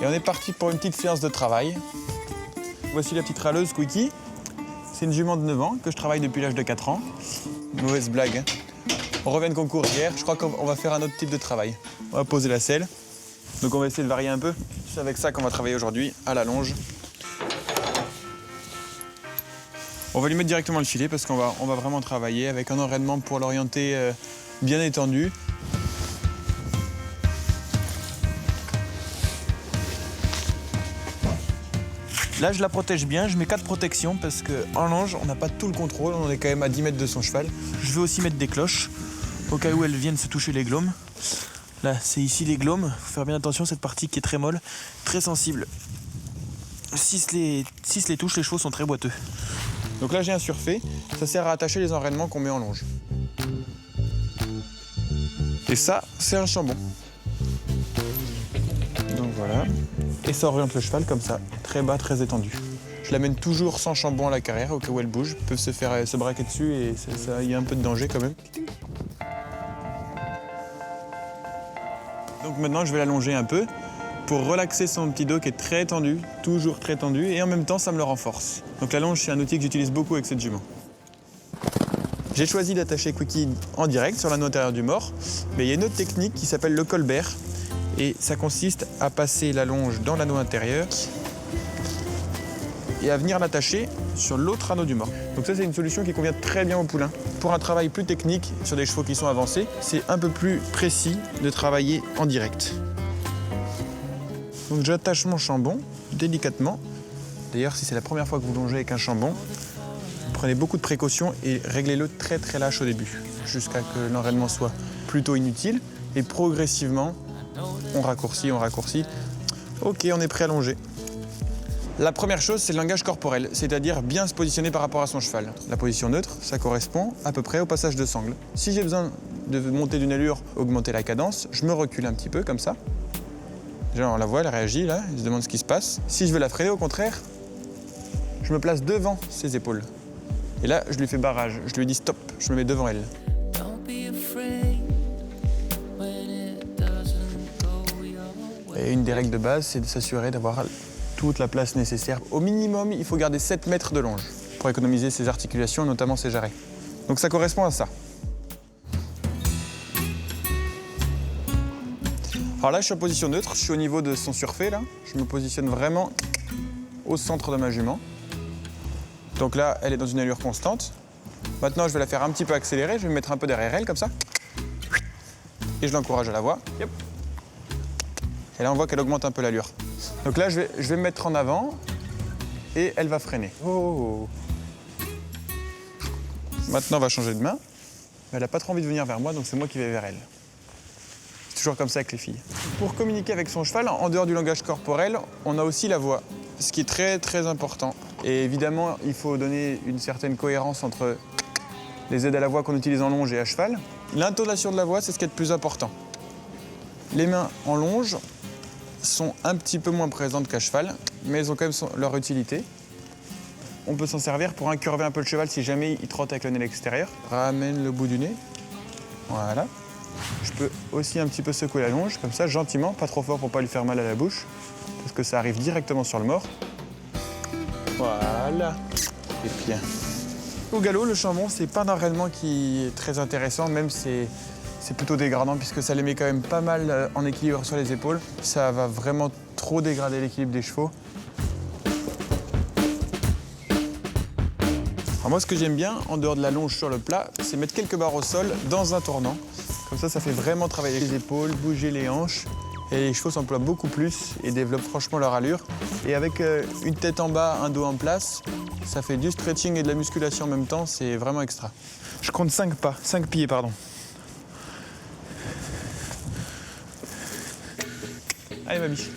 Et on est parti pour une petite séance de travail. Voici la petite râleuse Quickie. C'est une jument de 9 ans que je travaille depuis l'âge de 4 ans. Mauvaise blague, hein. On revient de concours hier, je crois qu'on va faire un autre type de travail. On va poser la selle. Donc on va essayer de varier un peu. C'est avec ça qu'on va travailler aujourd'hui, à la longe. On va lui mettre directement le filet parce qu'on va vraiment travailler avec un enraînement pour l'orienter bien étendu. Là, je la protège bien, je mets 4 protections parce qu'en longe, on n'a pas tout le contrôle, on est quand même à 10 mètres de son cheval. Je vais aussi mettre des cloches au cas où elles viennent se toucher les glomes. Là, c'est ici les glomes, il faut faire bien attention, cette partie qui est très molle, très sensible. Si se les touche, les chevaux sont très boiteux. Donc là, j'ai un surfait, ça sert à attacher les enraînements qu'on met en longe. Et ça, c'est un chambon. Donc voilà. Et ça oriente le cheval comme ça, très bas, très étendu. Je l'amène toujours sans chambon à la carrière, au cas où elle bouge. Ils peuvent se braquer dessus et il y a un peu de danger quand même. Donc maintenant, je vais l'allonger un peu pour relaxer son petit dos qui est très tendu, toujours très tendu, et en même temps, ça me le renforce. Donc la longe, c'est un outil que j'utilise beaucoup avec cette jument. J'ai choisi d'attacher Quickie en direct sur l'anneau intérieur du mors, mais il y a une autre technique qui s'appelle le colbert. Et ça consiste à passer la longe dans l'anneau intérieur et à venir l'attacher sur l'autre anneau du mors. Donc ça, c'est une solution qui convient très bien au poulain. Pour un travail plus technique sur des chevaux qui sont avancés, c'est un peu plus précis de travailler en direct. Donc j'attache mon chambon délicatement. D'ailleurs, si c'est la première fois que vous longez avec un chambon, prenez beaucoup de précautions et réglez-le très très lâche au début, jusqu'à que l'enraînement soit plutôt inutile. Et progressivement, on raccourcit. Ok, on est prêt à longer. La première chose, c'est le langage corporel, c'est-à-dire bien se positionner par rapport à son cheval. La position neutre, ça correspond à peu près au passage de sangle. Si j'ai besoin de monter d'une allure, augmenter la cadence, je me recule un petit peu comme ça. Déjà, on la voit, elle réagit là, elle se demande ce qui se passe. Si je veux la freiner, au contraire, je me place devant ses épaules. Et là, je lui fais barrage, je lui dis stop, je me mets devant elle. Et une des règles de base, c'est de s'assurer d'avoir toute la place nécessaire. Au minimum, il faut garder 7 mètres de longe pour économiser ses articulations, notamment ses jarrets. Donc ça correspond à ça. Alors là, je suis en position neutre, je suis au niveau de son surfait, là. Je me positionne vraiment au centre de ma jument. Donc là, elle est dans une allure constante. Maintenant, je vais la faire un petit peu accélérer, je vais me mettre un peu derrière elle, comme ça. Et je l'encourage à la voix. Yep. Et là, on voit qu'elle augmente un peu l'allure. Donc là, je vais me mettre en avant et elle va freiner. Oh. Maintenant, on va changer de main. Elle n'a pas trop envie de venir vers moi, donc c'est moi qui vais vers elle. C'est toujours comme ça avec les filles. Pour communiquer avec son cheval, en dehors du langage corporel, on a aussi la voix, ce qui est très, très important. Et évidemment, il faut donner une certaine cohérence entre les aides à la voix qu'on utilise en longe et à cheval. L'intonation de la voix, c'est ce qui est le plus important. Les mains en longe sont un petit peu moins présentes qu'à cheval, mais elles ont quand même leur utilité. On peut s'en servir pour incurver un peu le cheval si jamais il trotte avec le nez à l'extérieur. Ramène le bout du nez. Voilà. Je peux aussi un petit peu secouer la longe, comme ça, gentiment, pas trop fort pour pas lui faire mal à la bouche, parce que ça arrive directement sur le mors. Voilà. Et bien. Au galop, le chambon, c'est pas un enraînement qui est très intéressant, même c'est plutôt dégradant puisque ça les met quand même pas mal en équilibre sur les épaules. Ça va vraiment trop dégrader l'équilibre des chevaux. Alors moi, ce que j'aime bien, en dehors de la longe sur le plat, c'est mettre quelques barres au sol dans un tournant. Comme ça fait vraiment travailler les épaules, bouger les hanches. Et les chevaux s'emploient beaucoup plus et développent franchement leur allure. Et avec une tête en bas, un dos en place, ça fait du stretching et de la musculation en même temps, c'est vraiment extra. Je compte 5 pieds, pardon. Allez, ma biche.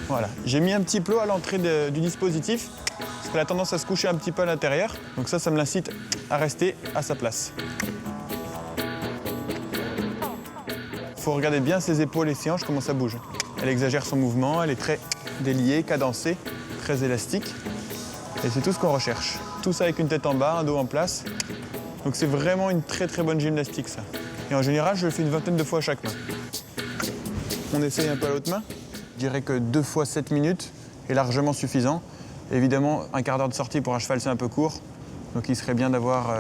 Voilà. J'ai mis un petit plot à l'entrée du dispositif, parce qu'elle a tendance à se coucher un petit peu à l'intérieur. Donc ça me l'incite à rester à sa place. Il faut regarder bien ses épaules et ses hanches, comment ça bouge. Elle exagère son mouvement, elle est très déliée, cadencée, très élastique. Et c'est tout ce qu'on recherche. Tout ça avec une tête en bas, un dos en place. Donc c'est vraiment une très très bonne gymnastique, ça. Et en général, je le fais une vingtaine de fois à chaque main. On essaye un peu à l'autre main. dirais que 2 fois 7 minutes est largement suffisant. Évidemment, un quart d'heure de sortie pour un cheval, c'est un peu court. Donc il serait bien d'avoir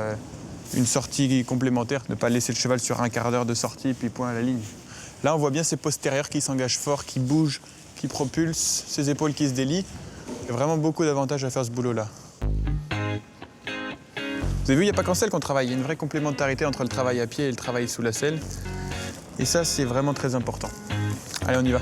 une sortie complémentaire, ne pas laisser le cheval sur un quart d'heure de sortie, puis point à la ligne. Là, on voit bien ses postérieurs qui s'engagent fort, qui bougent, qui propulsent, ses épaules qui se délient. Il y a vraiment beaucoup d'avantages à faire ce boulot-là. Vous avez vu, il n'y a pas qu'en selle qu'on travaille. Il y a une vraie complémentarité entre le travail à pied et le travail sous la selle. Et ça, c'est vraiment très important. Allez, on y va.